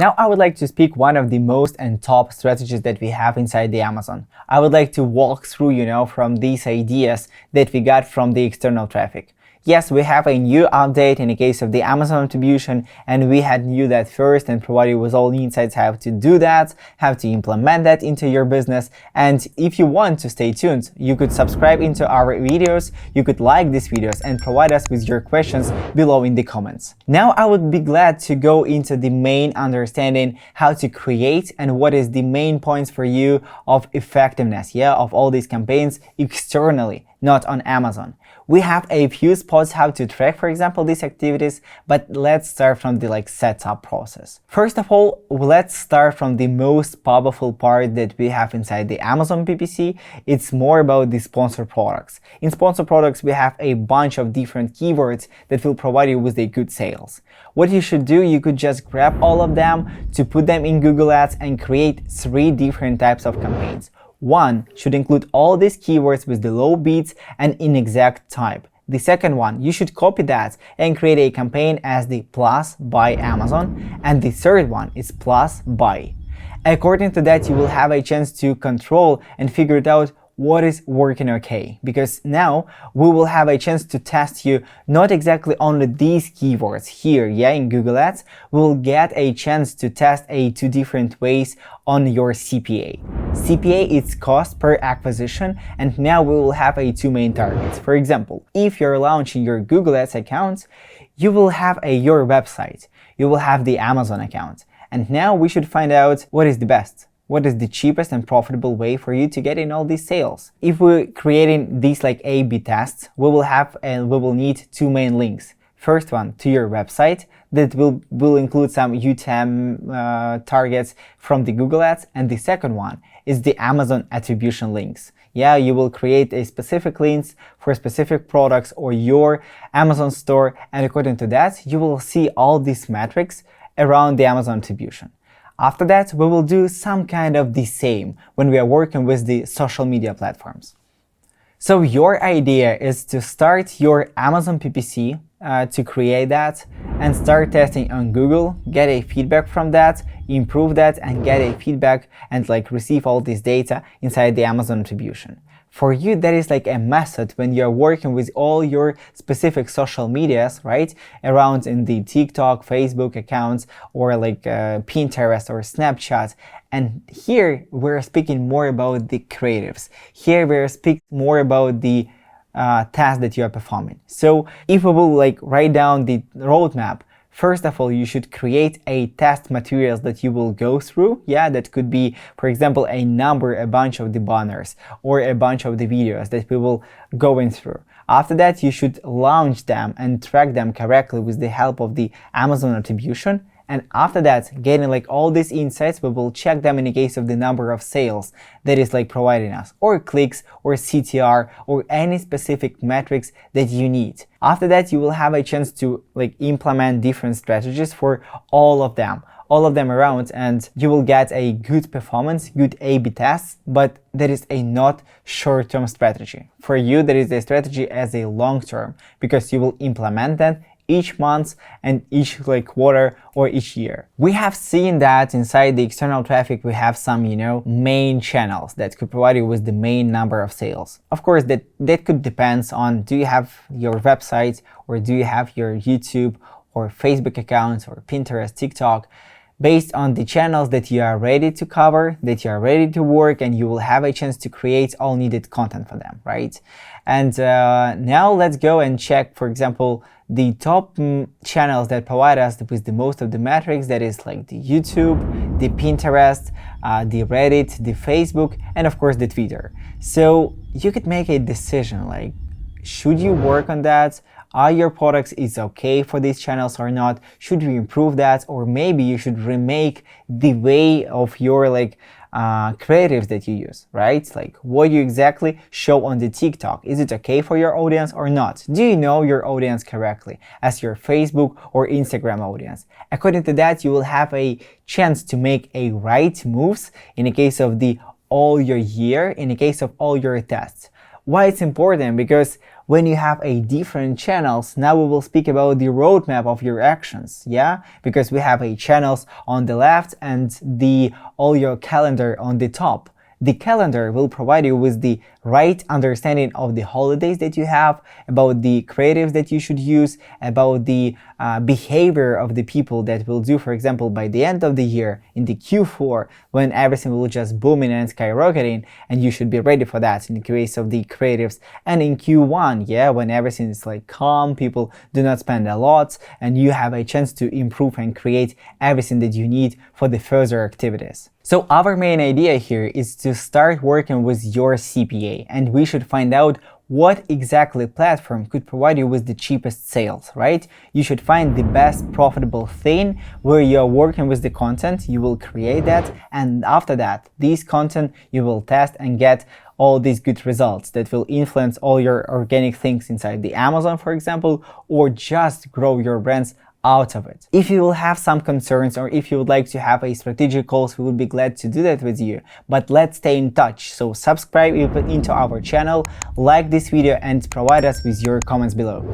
Now I would like to speak one of the most and top strategies that we have inside the Amazon. I would like to walk through, from these ideas that we got from the external traffic. Yes, we have a new update in the case of the Amazon attribution, and we had knew that first and provided with all the insights how to do that, how to implement that into your business. And if you want to stay tuned, you could subscribe into our videos, you could like these videos and provide us with your questions below in the comments. Now I would be glad to go into the main understanding how to create and what is the main points for you of effectiveness, of all these campaigns externally, not on Amazon. We have a few spots how to track, for example, these activities, but let's start from the setup process. First of all, let's start from the most powerful part that we have inside the Amazon PPC. It's more about the sponsored products. In sponsored products, we have a bunch of different keywords that will provide you with the good sales. What you should do, you could just grab all of them to put them in Google Ads and create 3 different types of campaigns. One should include all these keywords with the low bids and inexact type. The second one, you should copy that and create a campaign as the plus by Amazon. And the third one is plus buy. According to that, you will have a chance to control and figure it out what is working okay, because now we will have a chance to test you not exactly only these keywords here, in Google Ads. We'll get a chance to test 2 different ways on your CPA. CPA is cost per acquisition, and now we will have 2 main targets. For example, if you're launching your Google Ads account, you will have your website, you will have the Amazon account, and now we should find out what is the best. What is the cheapest and profitable way for you to get in all these sales? If we're creating these A/B tests, we will need 2 main links. First one to your website that will include some UTM targets from the Google Ads, and the second one is the Amazon attribution links. You will create a specific links for specific products or your Amazon store, and according to that, you will see all these metrics around the Amazon attribution. After that, we will do some kind of the same when we are working with the social media platforms. So your idea is to start your Amazon PPC, to create that and start testing on Google, get a feedback from that, improve that and get a feedback and receive all this data inside the Amazon attribution. For you, that is a method when you're working with all your specific social medias, right? Around in the TikTok, Facebook accounts, or Pinterest or Snapchat. And here we're speaking more about the creatives. Here we're speaking more about the task that you are performing. So if we will write down the roadmap, first of all, you should create a test materials that you will go through. That could be, for example, a bunch of the banners or a bunch of the videos that we will go in through. After that, you should launch them and track them correctly with the help of the Amazon attribution. And after that, getting all these insights, we will check them in the case of the number of sales that is providing us, or clicks, or CTR, or any specific metrics that you need. After that, you will have a chance to implement different strategies for all of them around, and you will get a good performance, good A/B tests, but that is a not short-term strategy. For you, that is a strategy as a long-term, because you will implement that each month and each quarter or each year. We have seen that inside the external traffic we have some main channels that could provide you with the main number of sales. Of course that could depend on, do you have your website, or do you have your YouTube or Facebook accounts or Pinterest, TikTok, based on the channels that you are ready to cover, that you are ready to work, and you will have a chance to create all needed content for them, right? And now let's go and check, for example, the top channels that provide us with the most of the metrics, that is the YouTube, the Pinterest, the Reddit, the Facebook, and of course the Twitter. So you could make a decision, should you work on that? Are your products is okay for these channels or not? Should you improve that? Or maybe you should remake the way of your creatives that you use, right? What you exactly show on the TikTok. Is it okay for your audience or not? Do you know your audience correctly as your Facebook or Instagram audience? According to that, you will have a chance to make a right moves in the case of the all your year, in the case of all your tests. Why it's important? Because when you have a different channels, now we will speak about the roadmap of your actions, yeah? Because we have a channels on the left and the all your calendar on the top. The calendar will provide you with the right understanding of the holidays that you have, about the creatives that you should use, about the behavior of the people that will do, for example, by the end of the year in the Q4, when everything will just booming and skyrocketing, and you should be ready for that in the case of the creatives. And in Q1, yeah, when everything is like calm, people do not spend a lot, and you have a chance to improve and create everything that you need for the further activities. So our main idea here is to start working with your CPA, and we should find out what exactly platform could provide you with the cheapest sales, right? You should find the best profitable thing where you're working with the content, you will create that, and after that, this content you will test and get all these good results that will influence all your organic things inside the Amazon, for example, or just grow your brands out of it. If you will have some concerns or if you would like to have a strategic calls, we would be glad to do that with you. But let's stay in touch. So subscribe into our channel, like this video, and provide us with your comments below.